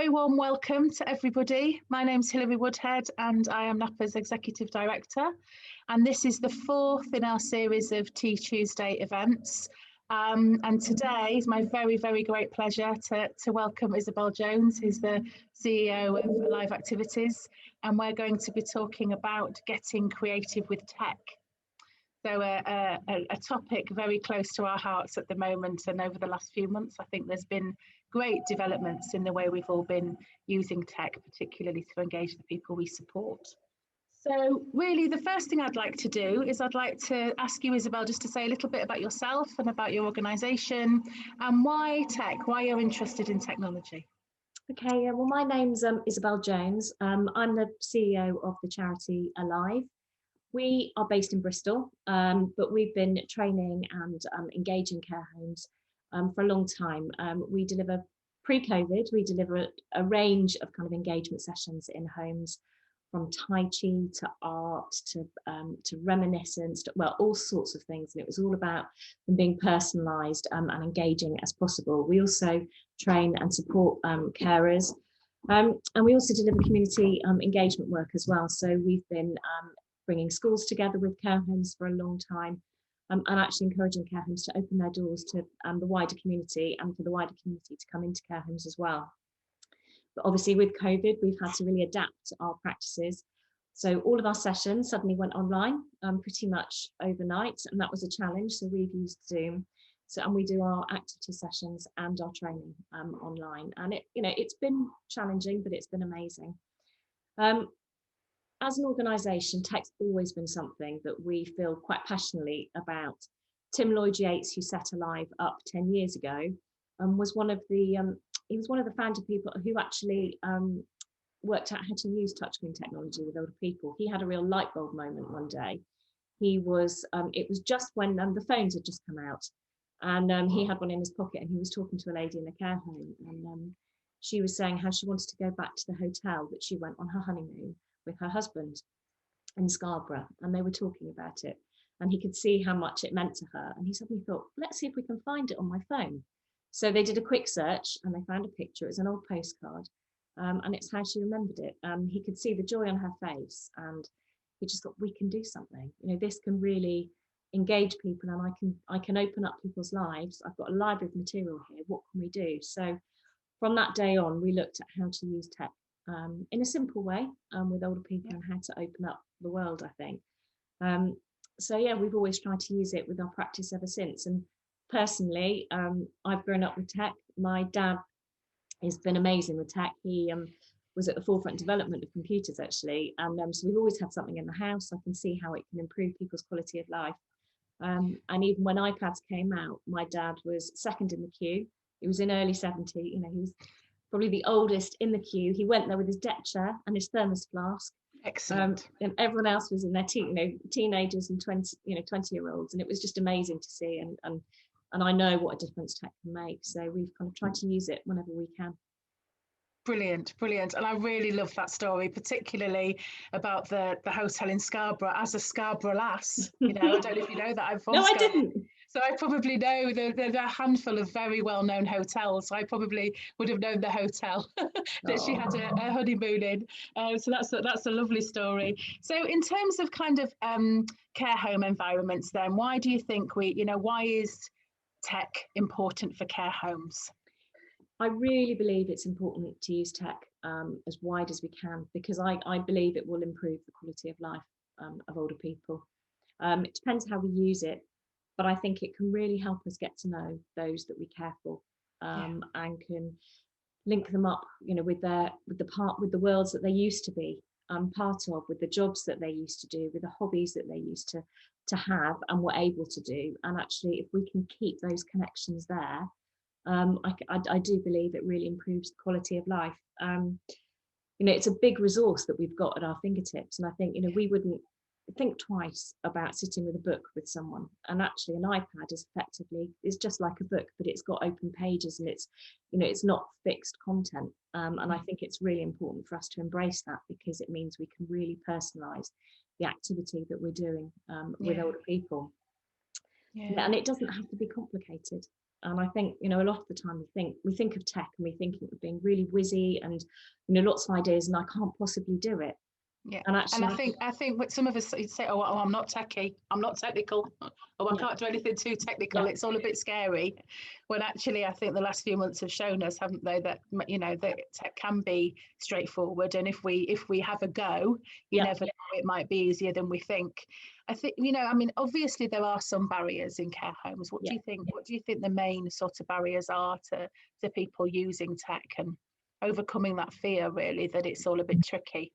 very warm welcome to everybody. My name's Hilary Woodhead and I am NAPA's Executive Director. And this is the fourth in our series of Tea Tuesday events. And today is my very, very great pleasure to welcome Isobel Jones, who's the CEO of Alive Activities. And we're going to be talking about getting creative with tech. So a topic very close to our hearts at the moment, and over the last few months, I think there's been great developments in the way we've all been using tech, particularly to engage the people we support. So really, the first thing I'd like to do is I'd like to ask you, Isobel, just to say a little bit about yourself and about your organisation and why tech, why you're interested in technology. Okay, well, my name's Isobel Jones. I'm the CEO of the charity Alive. We are based in Bristol, but we've been training and engaging care homes for a long time. We deliver, pre-COVID, we deliver a range of kind of engagement sessions in homes, from Tai Chi to art to reminiscence, well, all sorts of things. And it was all about them being personalised and engaging as possible. We also train and support carers. And we also deliver community engagement work as well. So we've been bringing schools together with care homes for a long time, and actually encouraging care homes to open their doors to the wider community and for the wider community to come into care homes as well. But obviously with COVID, we've had to really adapt our practices. So all of our sessions suddenly went online pretty much overnight, and that was a challenge. So we've used Zoom. And we do our activity sessions and our training online. And it's been challenging, but it's been amazing. As an organisation, tech's always been something that we feel quite passionately about. Tim Lloyd-Yates, who set Alive up 10 years ago, was one of the founder people who actually worked out how to use touchscreen technology with older people. He had a real light bulb moment one day. It was just when the phones had just come out, and he had one in his pocket, and he was talking to a lady in a care home, and she was saying how she wanted to go back to the hotel that she went on her honeymoon with her husband in Scarborough, and they were talking about it, and he could see how much it meant to her, and he suddenly thought, let's see if we can find it on my phone. So they did a quick search and they found a picture. It was an old postcard, and it's how she remembered it. He could see the joy on her face, and he just thought, we can do something, this can really engage people, and I can open up people's lives. I've got a library of material here, what can we do? So from that day on, we looked at how to use tech in a simple way with older people, and how to open up the world, I think. So yeah, we've always tried to use it with our practice ever since. And personally, I've grown up with tech. My dad has been amazing with tech. He was at the forefront development of computers, actually. And so we've always had something in the house. I can see how it can improve people's quality of life. And even when iPads came out, my dad was second in the queue. He was in early 70, he was probably the oldest in the queue. He went there with his deck chair and his thermos flask. Excellent. And everyone else was in their teenagers and 20-year-olds, and it was just amazing to see. And I know what a difference tech can make. So we've kind of tried to use it whenever we can. Brilliant. And I really love that story, particularly about the hotel in Scarborough. As a Scarborough lass, I don't know if you know that I'm from Scarborough. I didn't. So I probably know there are a handful of very well-known hotels. So I probably would have known the hotel that she had a honeymoon in. So that's a lovely story. So in terms of kind of care home environments, then why do you think why is tech important for care homes? I really believe it's important to use tech as wide as we can, because I believe it will improve the quality of life of older people. It depends how we use it, but I think it can really help us get to know those that we care for, and can link them up, with the worlds that they used to be part of, with the jobs that they used to do, with the hobbies that they used to have and were able to do. And actually, if we can keep those connections there, I do believe it really improves the quality of life. It's a big resource that we've got at our fingertips, and I think we wouldn't think twice about sitting with a book with someone. And actually, an iPad is just like a book, but it's got open pages, and it's not fixed content. And I think it's really important for us to embrace that, because it means we can really personalise the activity that we're doing with older people. And it doesn't have to be complicated. And I think, you know, a lot of the time we think of tech and we think of being really whizzy and, you know, lots of ideas, and I can't possibly do it. Yeah, And and actually, I think what some of us say, oh, I'm not techie, I'm not technical, oh, I yeah, can't do anything too technical. yeah, It's all a bit scary. When actually, I think the last few months have shown us, haven't they, that you know that tech can be straightforward, and if we have a go, you yeah, never know, it might be easier than we think. I think, you know, I mean, obviously there are some barriers in care homes. What yeah. do you think? What do you think the main sort of barriers are to people using tech and overcoming that fear, really, that it's all a bit tricky?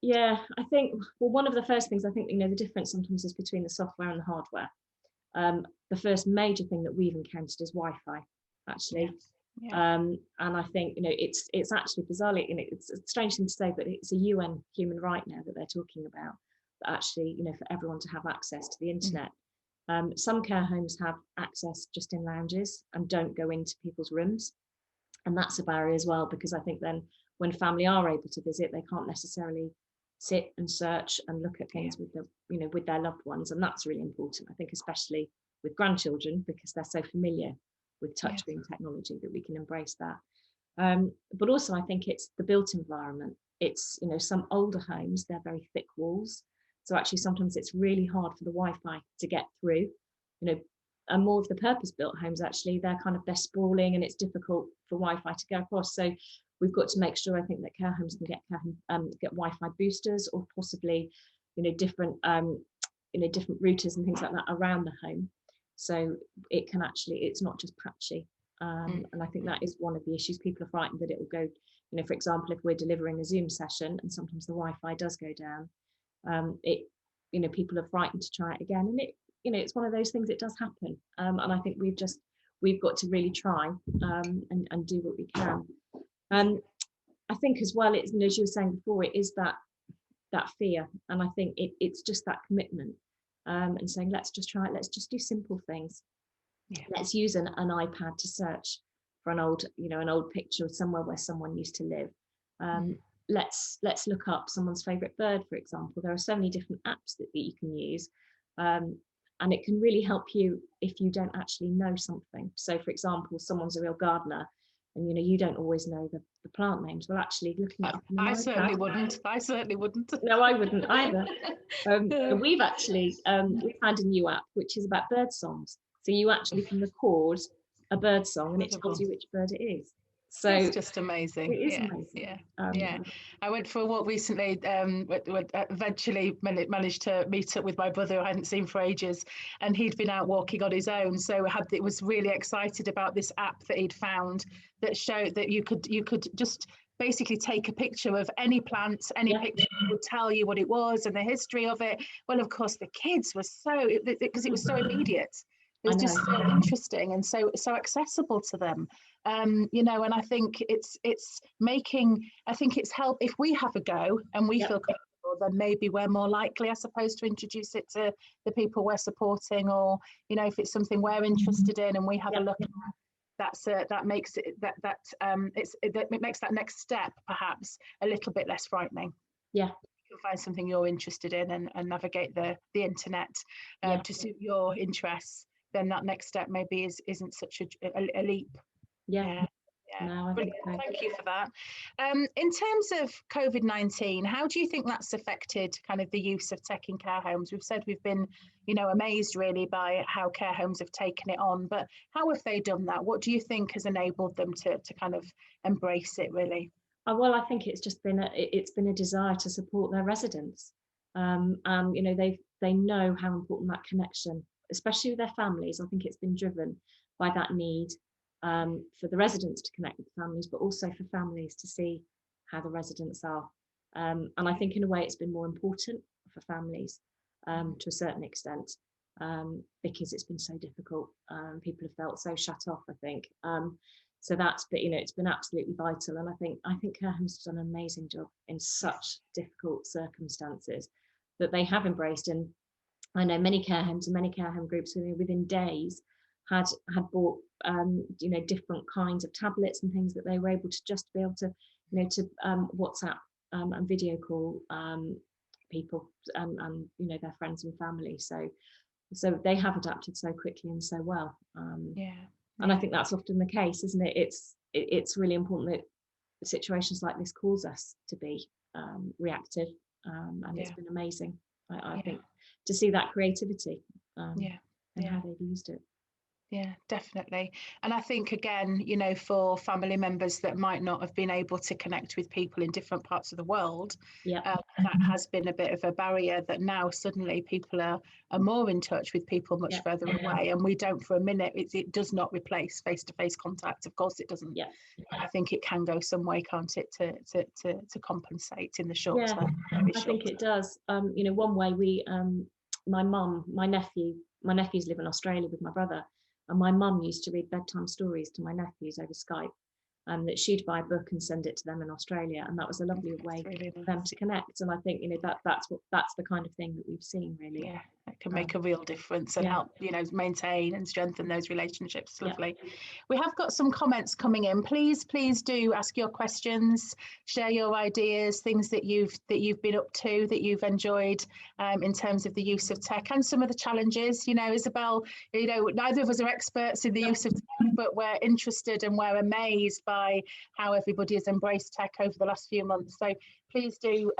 Yeah, I think, well, one of the first things I think, you know, the difference sometimes is between the software and the hardware. The first major thing that we've encountered is Wi-Fi, Yeah, actually. yeah. And I think, you know, it's actually bizarrely, you know, it's a strange thing to say, but it's a UN human right now that they're talking about, that actually, you know, for everyone to have access to the Mm. internet. Some care homes have access just in lounges and don't go into people's rooms. And that's a barrier as well, because I think then when family are able to visit, they can't necessarily sit and search and look at things with the, you know, with their loved ones. And that's really important, I think, especially with grandchildren, because they're so familiar with Yes. touchscreen technology, that we can embrace that. But also I think it's the built environment. It's, you know, some older homes, they're very thick walls, so actually sometimes it's really hard for the Wi-Fi to get through, you know. And more of the purpose-built homes, actually, they're sprawling and it's difficult for Wi-Fi to go across. So we've got to make sure, I think, that care homes can get Wi-Fi boosters, or possibly, you know, different different routers and things like that around the home, so it can actually, it's not just patchy. And I think that is one of the issues. People are frightened that it will go, you know, for example, if we're delivering a Zoom session and sometimes the Wi-Fi does go down, it, you know, people are frightened to try it again. And it, you know, it's one of those things, it does happen. And I think we've got to really try and do what we can. I think as well, it's, as you were saying before, it is that fear. And I think it's just that commitment, and saying, let's just try it, let's just do simple things. Yeah. Let's use an iPad to search for an old picture of somewhere where someone used to live. Let's look up someone's favorite bird, for example. There are so many different apps that you can use, and it can really help you if you don't actually know something. So for example, someone's a real gardener and, you know, you don't always know the plant names. Well, actually looking it up on I an certainly iPad, wouldn't. I certainly wouldn't. no, I wouldn't either. And we've actually we found a new app which is about bird songs. So you actually can record a bird song and it tells you which bird it is. So That's just amazing. it is Yeah, amazing. yeah. I went for a walk recently. Eventually managed to meet up with my brother, who I hadn't seen for ages, and he'd been out walking on his own. So was really excited about this app that he'd found that showed that you could just basically take a picture of any plant, any picture would tell you what it was and the history of it. Well, of course, the kids were because it was so immediate. It was just so interesting and so accessible to them. You know, and I think it's making, I think it's help if we have a go and we feel comfortable, then maybe we're more likely, I suppose, to introduce it to the people we're supporting, or, you know, if it's something we're interested in and we have a look at, that makes it it makes that next step perhaps a little bit less frightening. Yeah. You can find something you're interested in and navigate the internet to suit your interests, then that next step maybe isn't such a leap. Yeah. No, thank you for that. In terms of COVID-19, how do you think that's affected kind of the use of tech in care homes? We've said we've been, you know, amazed really by how care homes have taken it on, but how have they done that? What do you think has enabled them to kind of embrace it, really? Well, I think it's just been a desire to support their residents, and you know, they know how important that connection, especially with their families. I think it's been driven by that need, for the residents to connect with families, but also for families to see how the residents are. And I think in a way it's been more important for families, to a certain extent, because it's been so difficult. People have felt so shut off, I think. So but you know, it's been absolutely vital. And I think care homes have done an amazing job in such difficult circumstances, that they have embraced. And I know many care homes and many care home groups within days had bought you know, different kinds of tablets and things that they were able to just be able to, you know, to WhatsApp and video call people and you know, their friends and family. So they have adapted so quickly and so well. Yeah. And I think that's often the case, isn't it? It's really important that situations like this cause us to be reactive, and it's been amazing. I think to see that creativity, and how they've used it. Yeah, definitely. And I think, again, you know, for family members that might not have been able to connect with people in different parts of the world, that has been a bit of a barrier, that now suddenly people are more in touch with people much further away. And we don't for a minute, it does not replace face-to-face contact. Of course it doesn't. Yeah. I think it can go some way, can't it, to compensate in the short term. I think it does. You know, one way my nephews live in Australia with my brother. And my mum used to read bedtime stories to my nephews over Skype, and that she'd buy a book and send it to them in Australia, and that was a lovely way for them to connect. And I think, you know, that's the kind of thing that we've seen, really. Yeah, it can make a real difference and help, you know, maintain and strengthen those relationships. Lovely. We have got some comments coming in. Please do ask your questions, share your ideas, things that you've been up to, that you've enjoyed in terms of the use of tech, and some of the challenges. You know, Isobel, you know, neither of us are experts in the use of tech, but we're interested and we're amazed by how everybody has embraced tech over the last few months. So please do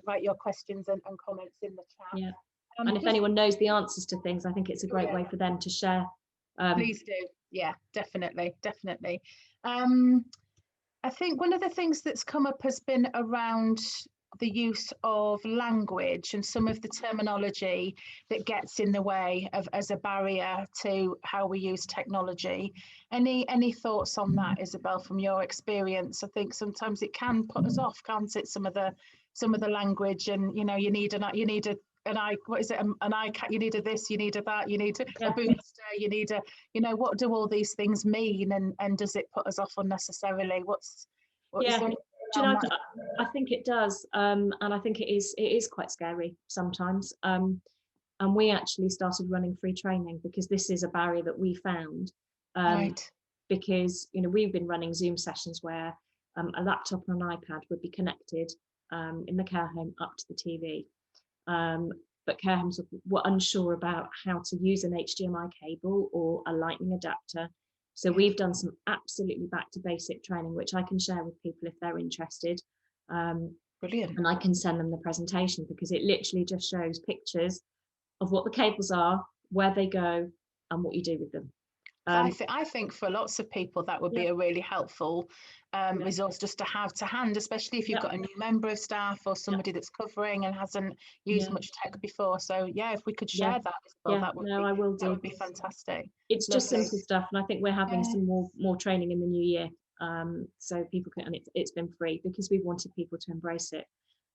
write your questions and comments in the chat. Yeah. And if anyone knows the answers to things, I think it's a great way for them to share. Please do. Yeah, definitely. I think one of the things that's come up has been around the use of language and some of the terminology that gets in the way of as a barrier to how we use technology. Any thoughts on that, Isobel, from your experience? I think sometimes it can put us off, can't it? Some of the language, and you know, you need what is it? An eye cat. You need a this. You need a that. You need a booster. You need a. You know, what do all these things mean? And does it put us off unnecessarily? Do you know, I think it does, and I think it is quite scary sometimes. And we actually started running free training because this is a barrier that we found. Because, you know, we've been running Zoom sessions where a laptop and an iPad would be connected in the care home up to the TV. But care homes were unsure about how to use an HDMI cable or a lightning adapter. So we've done some absolutely back to basic training, which I can share with people if they're interested. Brilliant. And I can send them the presentation, because it literally just shows pictures of what the cables are, where they go, and what you do with them. I think for lots of people that would be a really helpful resource just to have to hand, especially if you've got a new member of staff or somebody that's covering and hasn't used much tech before. So if we could share that as well, that would be fantastic. It's just simple stuff, and I think we're having some more training in the new year, so people can, and it's been free because we wanted people to embrace it.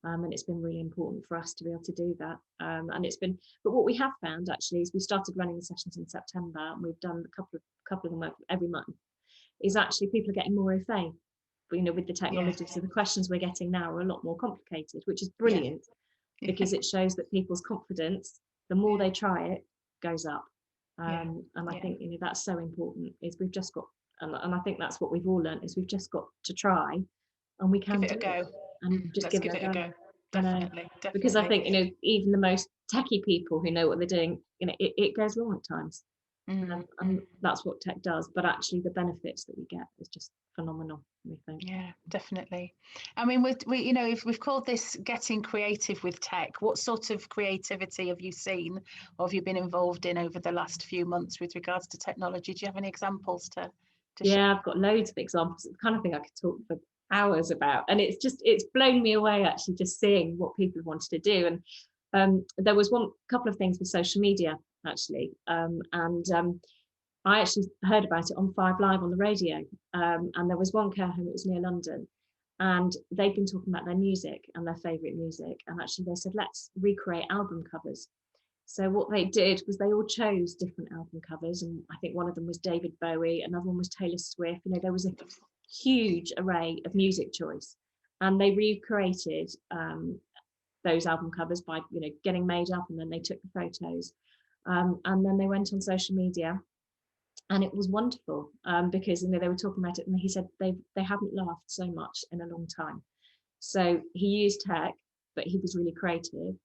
And it's been really important for us to be able to do that. But what we have found actually is we started running the sessions in September, and we've done a couple of them every month, is actually people are getting more au fait, you know, with the technology. So the questions we're getting now are a lot more complicated, which is brilliant because it shows that people's confidence, the more they try it, goes up. And I think, you know, that's so important, is we've just got, and I think that's what we've all learned, is we've just got to try, and we can give it a go. And just give it a go. Definitely. Because I think, you know, even the most techie people who know what they're doing, you know, it goes wrong at times. And that's what tech does. But actually, the benefits that we get is just phenomenal, we think. Yeah, definitely. I mean, we you know, if we've called this getting creative with tech, what sort of creativity have you seen or have you been involved in over the last few months with regards to technology? Do you have any examples to share? I've got loads of examples. It's the kind of thing I could talk for hours about, and it's blown me away actually, just seeing what people wanted to do. And there was couple of things with social media actually, and I actually heard about it on 5 Live on the radio, and there was one care home, it was near London, and they'd been talking about their music and their favourite music, and actually they said, let's recreate album covers. So what they did was they all chose different album covers, and I think one of them was David Bowie, another one was Taylor Swift. You know, there was a huge array of music choice, and they recreated those album covers by, you know, getting made up, and then they took the photos, and then they went on social media, and it was wonderful, because, you know, they were talking about it, and he said they haven't laughed so much in a long time. So he used tech, but he was really creative.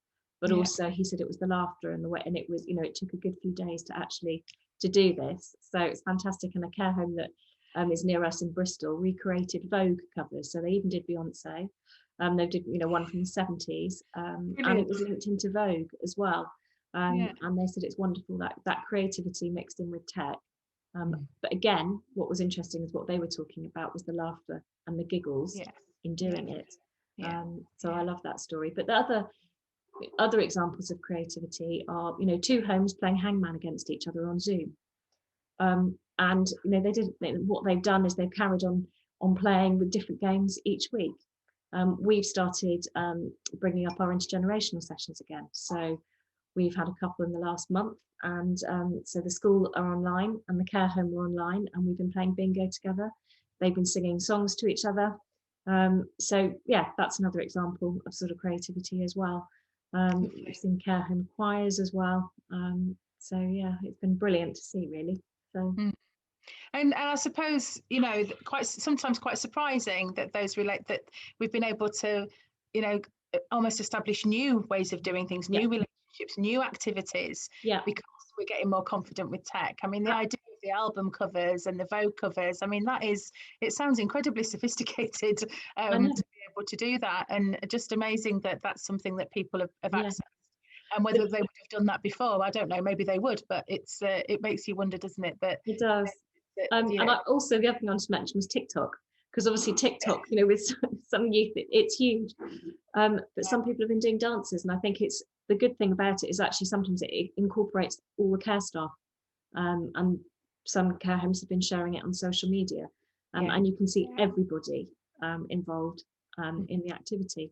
But also he said it was the laughter and the way, and it was, you know, it took a good few days to actually to do this. So it's fantastic. And a care home that is near us in Bristol recreated Vogue covers. So they even did Beyonce. They did, one from the 70s, and it was linked into Vogue as well. And they said it's wonderful that creativity mixed in with tech. But again, what was interesting is what they were talking about was the laughter and the giggles in doing it. So I love that story. But the other examples of creativity are, two homes playing hangman against each other on Zoom. And what they've done is they've carried on playing with different games each week. We've started bringing up our intergenerational sessions again. So we've had a couple in the last month, and so the school are online and the care home are online, and we've been playing bingo together. They've been singing songs to each other. So yeah, that's another example of sort of creativity as well. We've seen care home choirs as well. So yeah, it's been brilliant to see, really. So. And I suppose, sometimes quite surprising that that we've been able to, almost establish new ways of doing things, new relationships, new activities, because we're getting more confident with tech. I mean, the idea of the album covers and the Vogue covers, I mean, it sounds incredibly sophisticated to be able to do that, and just amazing that that's something that people have accessed. And whether they would have done that before, I don't know, maybe they would, but it makes you wonder, doesn't it? But it does. And also the other thing I wanted to mention was TikTok, because obviously TikTok, with some youth, it's huge. But some people have been doing dances, and I think it's the good thing about it is actually sometimes it incorporates all the care staff, and some care homes have been sharing it on social media, and you can see everybody involved in the activity.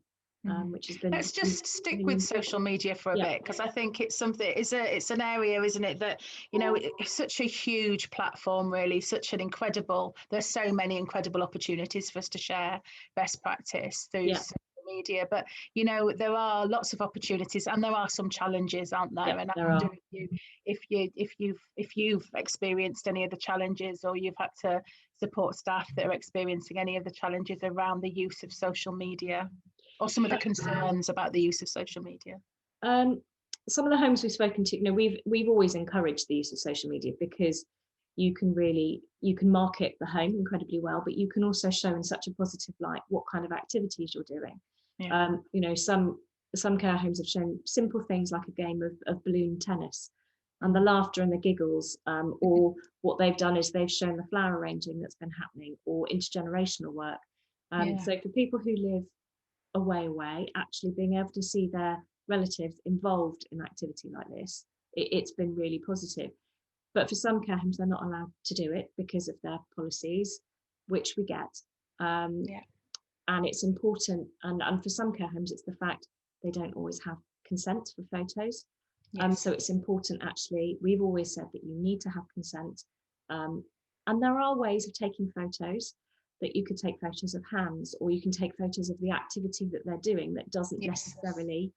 Which has been. Let's just stick with social media for a bit, because I think it's something. It's an area, isn't it, that it's such a huge platform, really, such an incredible. There's so many incredible opportunities for us to share best practice through social media, but there are lots of opportunities, and there are some challenges, aren't there? And I wonder if you've experienced any of the challenges, or you've had to support staff that are experiencing any of the challenges around the use of social media, or some of the concerns about the use of social media. Some of the homes we've spoken to, we've always encouraged the use of social media, because you can market the home incredibly well, but you can also show in such a positive light what kind of activities you're doing. Some care homes have shown simple things like a game of balloon tennis, and the laughter and the giggles, or what they've done is they've shown the flower arranging that's been happening, or intergenerational work. So for people who live away, actually being able to see their relatives involved in activity like this, it's been really positive. But for some care homes, they're not allowed to do it because of their policies, which we get. And it's important, and for some care homes, it's the fact they don't always have consent for photos. So it's important, actually, we've always said that you need to have consent. And there are ways of taking photos, that you could take photos of hands, or you can take photos of the activity that they're doing that doesn't necessarily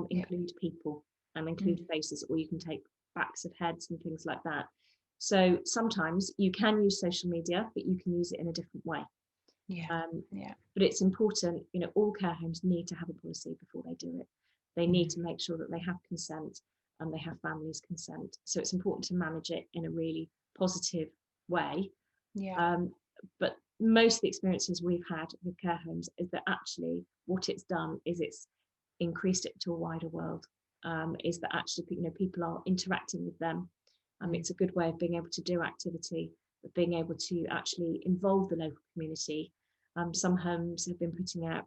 include people and include faces, or you can take backs of heads and things like that. So sometimes you can use social media, but you can use it in a different way. But it's important, all care homes need to have a policy before they do it. They need to make sure that they have consent and they have families' consent. So it's important to manage it in a really positive way. But most of the experiences we've had with care homes is that actually what it's done is it's increased it to a wider world. Is that actually people are interacting with them. It's a good way of being able to do activity, of being able to actually involve the local community. Some homes have been putting out,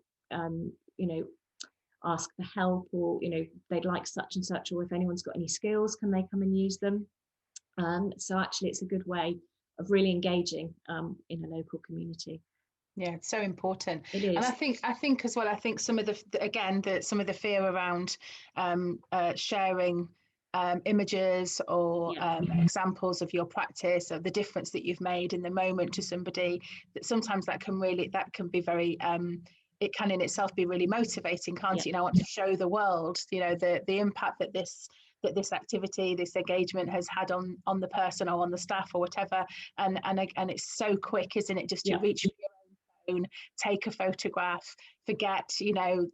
ask for help, or they'd like such and such, or if anyone's got any skills, can they come and use them? So actually it's a good way of really engaging in a local community. It's so important. It is. And I think as well, I think some of the fear around sharing images or examples of your practice, of the difference that you've made in the moment to somebody, that sometimes that can be very it can in itself be really motivating, can't it? I want to show the world the impact that this activity, this engagement has had on the person or on the staff or whatever, and it's so quick, isn't it, just to reach phone, take a photograph, forget,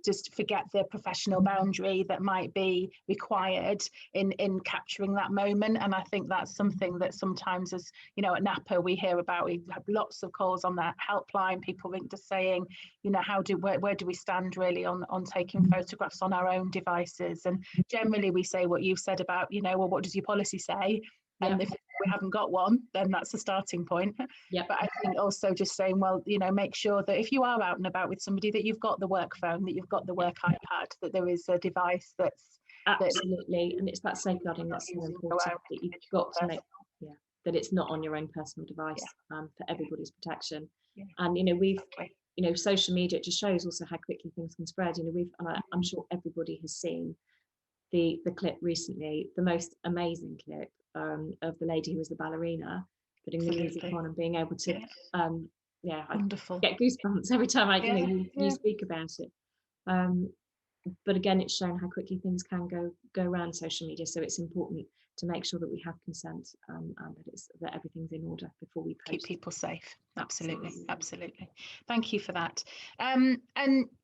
just forget the professional boundary that might be required in capturing that moment. And I think that's something that sometimes, as at Napa, we hear about. We have lots of calls on that helpline, people just saying, where do we stand really on taking photographs on our own devices? And generally we say what you've said about, well, what does your policy say? And if we haven't got one, then that's the starting point. But I think also just saying, well, make sure that if you are out and about with somebody, that you've got the work phone, that you've got the work iPad, that there is a device that's absolutely, and it's that safeguarding that's so important, that you've got to make that it's not on your own personal device, for everybody's protection. And we've social media, it just shows also how quickly things can spread. I'm sure everybody has seen the clip recently, the most amazing clip of the lady who was the ballerina putting the music on and being able to wonderful. I get goosebumps every time you speak about it. But again, it's shown how quickly things can go around social media, so it's important to make sure that we have consent, and that everything's in order before we post. Keep people safe. Absolutely. Thank you for that. And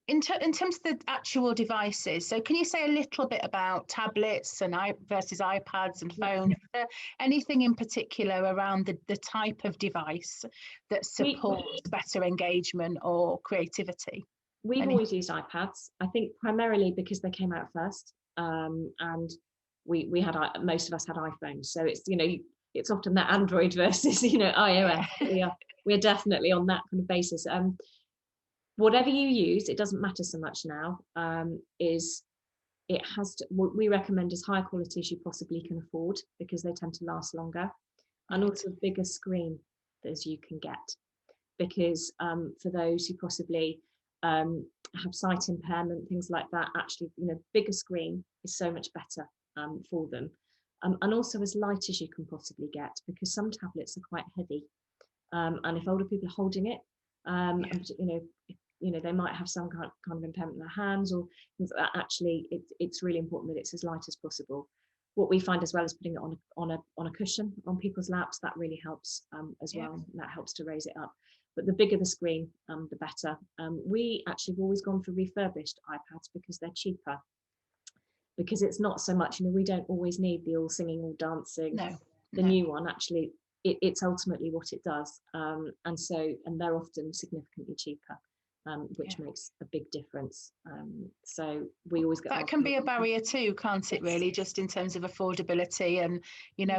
in terms of the actual devices, so can you say a little bit about tablets and versus iPads and phones? Anything in particular around the type of device that supports better engagement or creativity? We've always used iPads, I think primarily because they came out first, and we had, most of us had iPhones, so it's it's often that Android versus iOS. We're definitely on that kind of basis. Whatever you use, it doesn't matter so much now. It has to, what we recommend is higher quality as you possibly can afford, because they tend to last longer, and also bigger screen as you can get, because for those who possibly have sight impairment, things like that, actually bigger screen is so much better for them, and also as light as you can possibly get, because some tablets are quite heavy, and if older people are holding it, and they might have some kind of impairment in their hands or things like that, actually it's really important that it's as light as possible. What we find as well is putting it on a cushion on people's laps. That really helps as well. And that helps to raise it up. But the bigger the screen, the better. We actually have always gone for refurbished iPads because they're cheaper. Because it's not so much, we don't always need the all singing, all dancing. The new one, actually, it's ultimately what it does. And they're often significantly cheaper, which makes a big difference. So we always get that can be a barrier too, can't it? Really, just in terms of affordability, and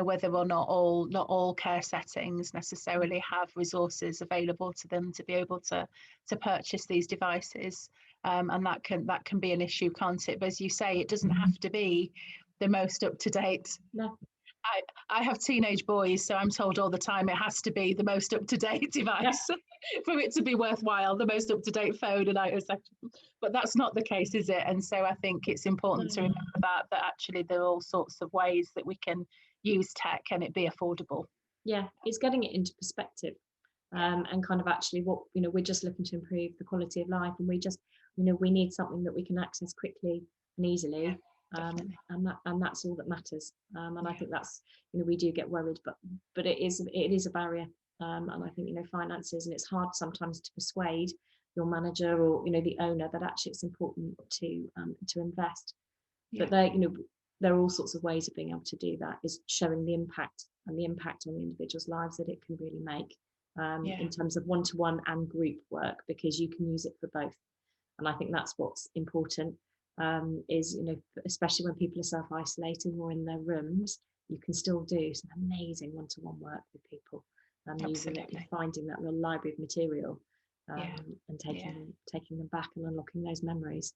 whether or not all care settings necessarily have resources available to them to be able to purchase these devices, and that can be an issue, can't it? But as you say, it doesn't have to be the most up to date. No. I have teenage boys, so I'm told all the time it has to be the most up-to-date device for it to be worthwhile, the most up-to-date phone. But that's not the case, is it? And so I think it's important to remember that actually there are all sorts of ways that we can use tech and it be affordable. Yeah, it's getting it into perspective, and kind of actually what we're just looking to improve the quality of life, and we just we need something that we can access quickly and easily. And that's all that matters, and I think that's we do get worried, but it is a barrier, and I think finances, and it's hard sometimes to persuade your manager or the owner that actually it's important to invest. But there are all sorts of ways of being able to do that, is showing the impact on the individual's lives that it can really make, in terms of one-to-one and group work, because you can use it for both, and I think that's what's important. Is especially when people are self-isolating or in their rooms, you can still do some amazing one-to-one work with people, using it and finding that real library of material, and taking them back and unlocking those memories.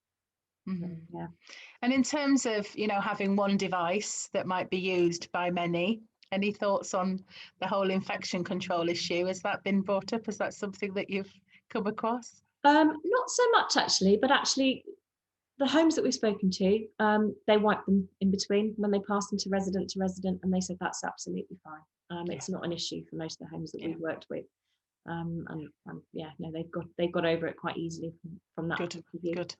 And in terms of having one device that might be used by many, any thoughts on the whole infection control issue? Has that been brought up? Is that something that you've come across? Not so much actually, but actually the homes that we've spoken to, they wipe them in between when they pass them to resident, and they said that's absolutely fine. It's not an issue for most of the homes that we've worked with, and they've got over it quite easily from that point of view. Good.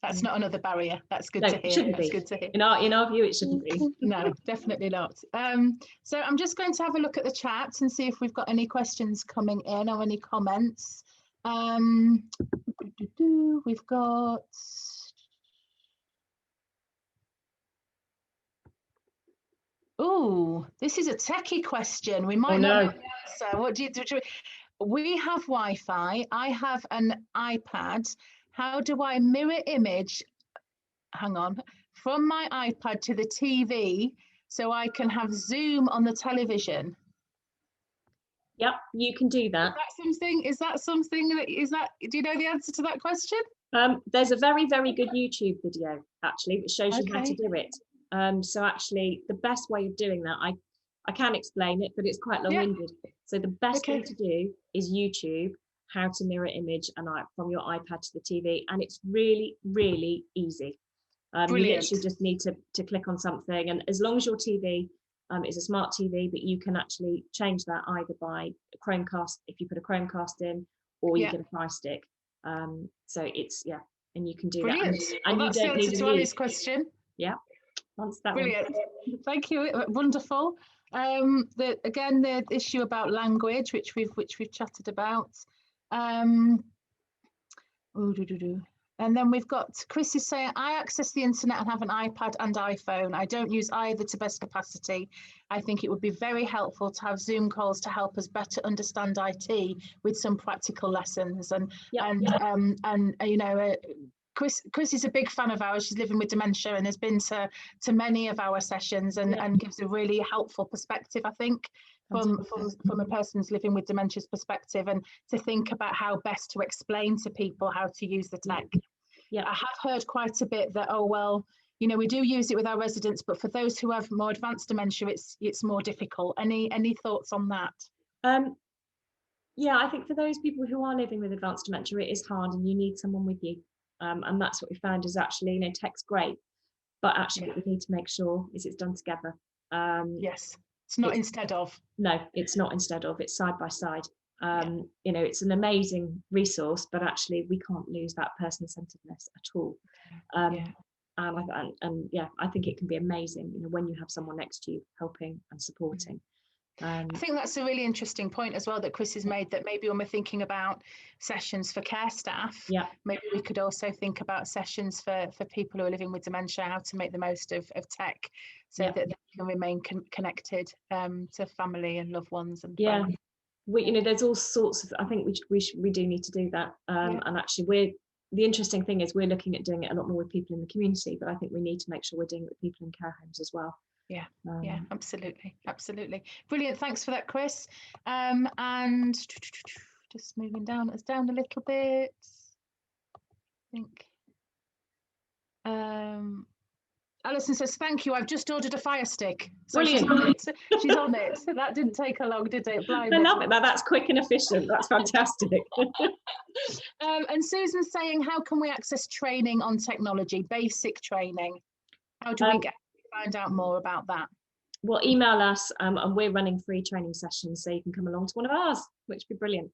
That's not another barrier. That's good to hear. Shouldn't be. Good to hear. In our view, it shouldn't be. No, definitely not. So I'm just going to have a look at the chat and see if we've got any questions coming in or any comments. We've got. Oh, this is a techie question. We might not know the answer. What do you do? We have Wi-Fi. I have an iPad. How do I mirror image? Hang on, from my iPad to the TV, so I can have Zoom on the television. Yep, you can do that. Is that something? Do you know the answer to that question? There's a very, very good YouTube video actually which shows you how to do it. So actually, the best way of doing that, I can explain it, but it's quite long-winded. So the best thing to do is YouTube how to mirror image from your iPad to the TV, and it's really, really easy. You literally just need to click on something, and as long as your TV is a smart TV, but you can actually change that either by a Chromecast if you put a Chromecast in, or you get a Fire Stick. So it's and you can do that. And well, you don't need to Ali's question. Yeah, that's that. Brilliant. Thank you. Wonderful. The issue about language, which we've chatted about. And then we've got Chris is saying, I access the internet and have an iPad and iPhone. I don't use either to best capacity. I think it would be very helpful to have Zoom calls to help us better understand IT with some practical lessons. Chris is a big fan of ours. She's living with dementia and has been to many of our sessions and gives a really helpful perspective, I think, from a person's living with dementia's perspective, and to think about how best to explain to people how to use the tech. I have heard quite a bit that, we do use it with our residents, but for those who have more advanced dementia, it's more difficult. Any thoughts on that? I think for those people who are living with advanced dementia, it is hard and you need someone with you. And that's what we found is actually, tech's great, but actually what we need to make sure is it's done together. Yes, it's not instead of. No, it's not instead of, it's side by side. It's an amazing resource, but actually we can't lose that person-centeredness at all. And I think it can be amazing, when you have someone next to you helping and supporting. I think that's a really interesting point as well that Chris has made, that maybe when we're thinking about sessions for care staff, maybe we could also think about sessions for people who are living with dementia, how to make the most of tech so that they can remain connected to family and loved ones and friends. There's all sorts of, I think we do need to do that. And actually the interesting thing is we're looking at doing it a lot more with people in the community, but I think we need to make sure we're doing it with people in care homes as well. Absolutely. Brilliant. Thanks for that, Chris. And just moving down a little bit, I think. Alison says, thank you. I've just ordered a Fire Stick. So brilliant. She's on it. That didn't take her long, did it? I love it. That's quick and efficient. That's fantastic. And Susan's saying, how can we access training on technology, basic training? How do we find out more about that? Well, email us and we're running free training sessions, so you can come along to one of ours, which would be brilliant.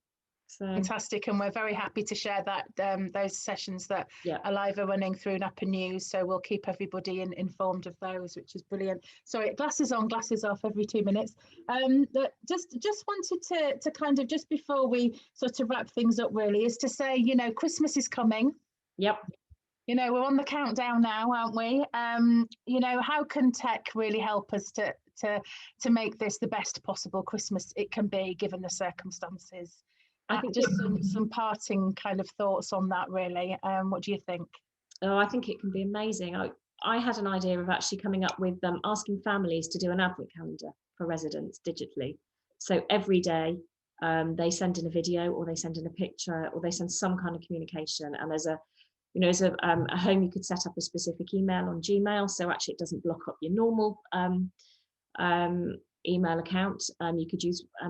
So fantastic, and we're very happy to share that those sessions that are live are running through Napa News, so we'll keep everybody informed of those, which is brilliant. Sorry, glasses on, glasses off every 2 minutes. Just wanted to kind of, just before we sort of wrap things up really, is to say, Christmas is coming. Yep. We're on the countdown now, aren't we? How can tech really help us to make this the best possible Christmas it can be, given the circumstances? I think just some parting kind of thoughts on that, really. What do you think? Oh, I think it can be amazing. I had an idea of actually coming up with asking families to do an advent calendar for residents digitally. So every day they send in a video, or they send in a picture, or they send some kind of communication. And as a home, you could set up a specific email on Gmail, so actually it doesn't block up your normal email account. You could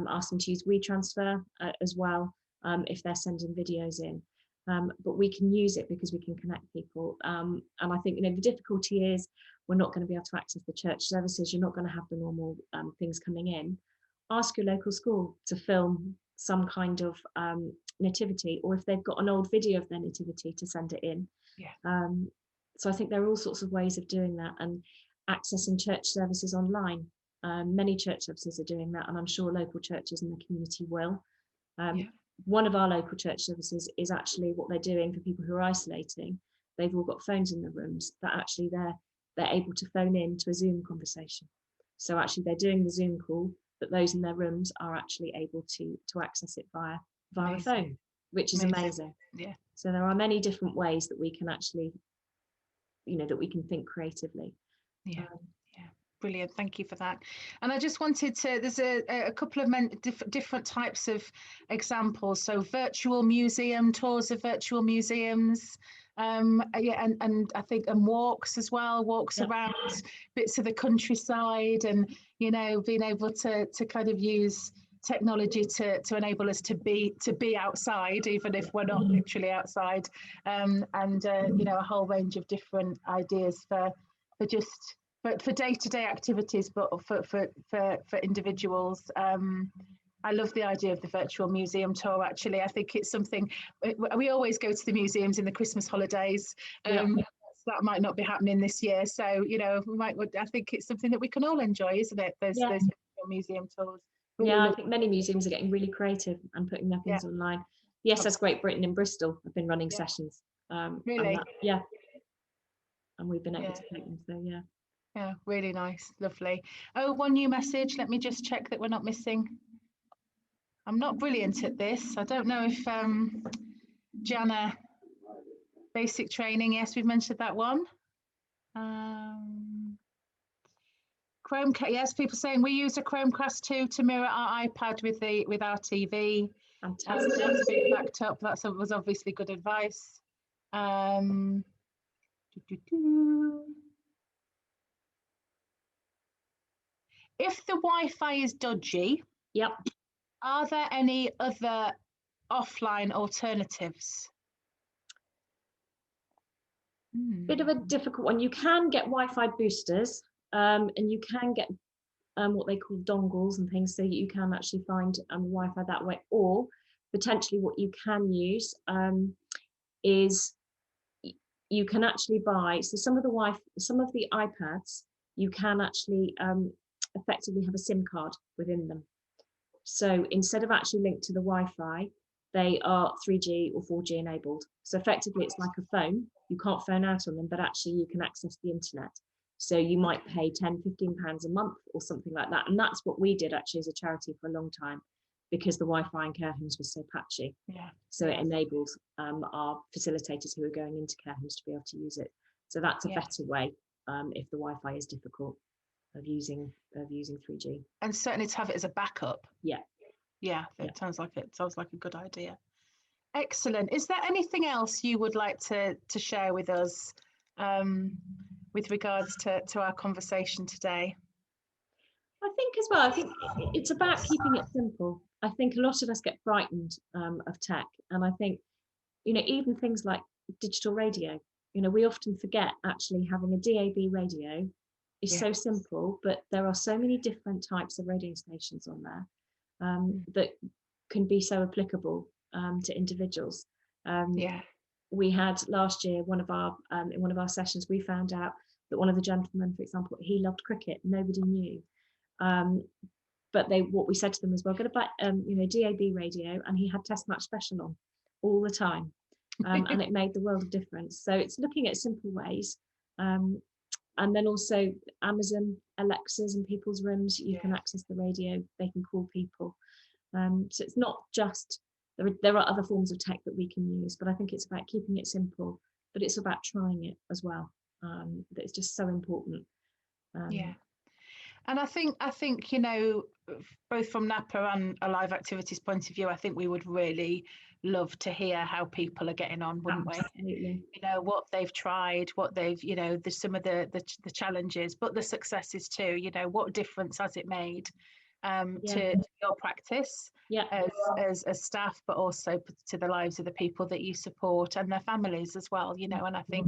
ask them to use WeTransfer as well if they're sending videos in. But we can use it because we can connect people. And I think the difficulty is we're not going to be able to access the church services. You're not going to have the normal things coming in. Ask your local school to film some kind of nativity, or if they've got an old video of their nativity, to send it in. So I think there are all sorts of ways of doing that, and accessing church services online. Many church services are doing that, and I'm sure local churches in the community will. one of our local church services is actually what they're doing for people who are isolating. They've all got phones in the rooms that actually they're able to phone in to a Zoom conversation. So actually they're doing the Zoom call, but those in their rooms are actually able to access it via a phone, which is amazing. Yeah. So there are many different ways that we can actually, that we can think creatively. Yeah. Brilliant, thank you for that. And I just wanted to, there's a couple of different types of examples. So virtual museum, tours of virtual museums, and I think walks as well, walks around bits of the countryside, and being able to kind of use technology to enable us to be outside, even if we're not literally outside, and a whole range of different ideas for just for day-to-day activities, but for individuals. I love the idea of the virtual museum tour. Actually, I think it's something we always go to the museums in the Christmas holidays. That might not be happening this year, so I think it's something that we can all enjoy, isn't it? Those virtual museum tours. Really I think many museums are getting really creative and putting their things online. Yes, that's Great Britain in Bristol. I've been running sessions. Really? And we've been able to take them. So yeah, really nice, lovely. Oh, one new message. Let me just check that we're not missing. I'm not brilliant at this. I don't know if Jana, basic training. Yes, we've mentioned that one. Chromecast. Yes, people saying we use a Chromecast too to mirror our iPad with our TV. Fantastic. That's been backed up. That was obviously good advice. If the Wi-Fi is dodgy, are there any other offline alternatives? Bit of a difficult one. You can get Wi-Fi boosters, and you can get what they call dongles and things, so you can actually find Wi-Fi that way. Or potentially what you can use is you can actually buy, so some of the iPads, you can actually effectively have a SIM card within them. So instead of actually linked to the Wi-Fi, they are 3G or 4G enabled. So effectively it's like a phone. You can't phone out on them, but actually you can access the internet. So you might pay £10-15 a month or something like that. And that's what we did actually as a charity for a long time, because the Wi-Fi in care homes was so patchy. So it enables our facilitators who are going into care homes to be able to use it. So that's a better way if the Wi-Fi is difficult, of using 3G. And certainly to have it as a backup. It sounds like a good idea. Excellent. Is there anything else you would like to share with us with regards to our conversation today? I think it's about keeping it simple. I think a lot of us get frightened of tech, and I think even things like digital radio, we often forget actually having a DAB radio is so simple, but there are so many different types of radio stations on there that can be so applicable to individuals. We had last year in one of our sessions, we found out that one of the gentlemen, for example, he loved cricket. Nobody knew, but what we said to them was, well, going to buy DAB radio, and he had Test Match Special on all the time, and it made the world of difference. So it's looking at simple ways. And then also Amazon Alexas in people's rooms, you can access the radio, they can call people. So it's not just, there are other forms of tech that we can use, but I think it's about keeping it simple, but it's about trying it as well. That it's just so important. And I think both from NAPA and a live activities point of view, I think we would really love to hear how people are getting on, wouldn't we? What they've tried, what they've some of the challenges, but the successes too. What difference has it made to your practice as staff, but also to the lives of the people that you support and their families as well. And I think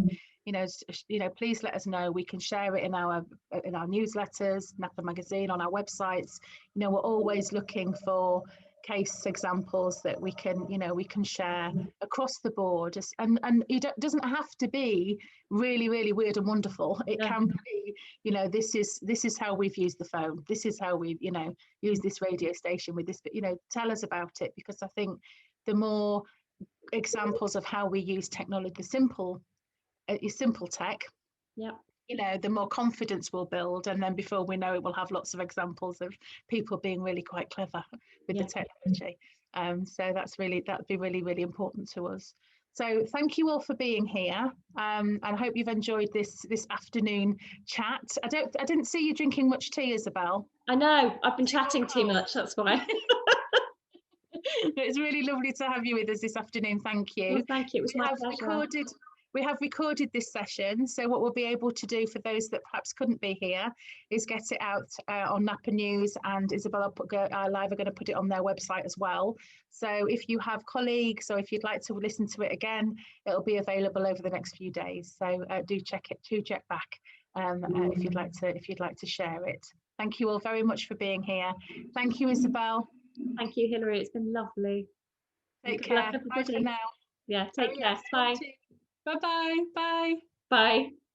please let us know. We can share it in our newsletters, NAPA magazine, on our websites. We're always looking for case examples that we can share across the board, and it doesn't have to be really, really weird and wonderful. It can be, this is how we've used the phone, this is how we've used this radio station with this, but tell us about it, because I think the more examples of how we use technology, the simple tech, yeah, the more confidence we'll build, and then before we know it, we'll have lots of examples of people being really quite clever with the technology. So that'd be really, really important to us. So thank you all for being here, and I hope you've enjoyed this afternoon chat. I didn't see you drinking much tea, Isobel. I know, I've been chatting too much, that's why. It's really lovely to have you with us this afternoon. Thank you. Well, thank you. It was my pleasure. We have recorded this session, so what we'll be able to do for those that perhaps couldn't be here is get it out on Napa News, and Isobel Live are going to put it on their website as well. So if you have colleagues or if you'd like to listen to it again, it'll be available over the next few days. So do check back if you'd like to share it. Thank you all very much for being here. Thank you, Isobel. Thank you, Hilary. It's been lovely. Take care. Bye for now. Yeah, take care. Bye. Bye-bye. Bye. Bye.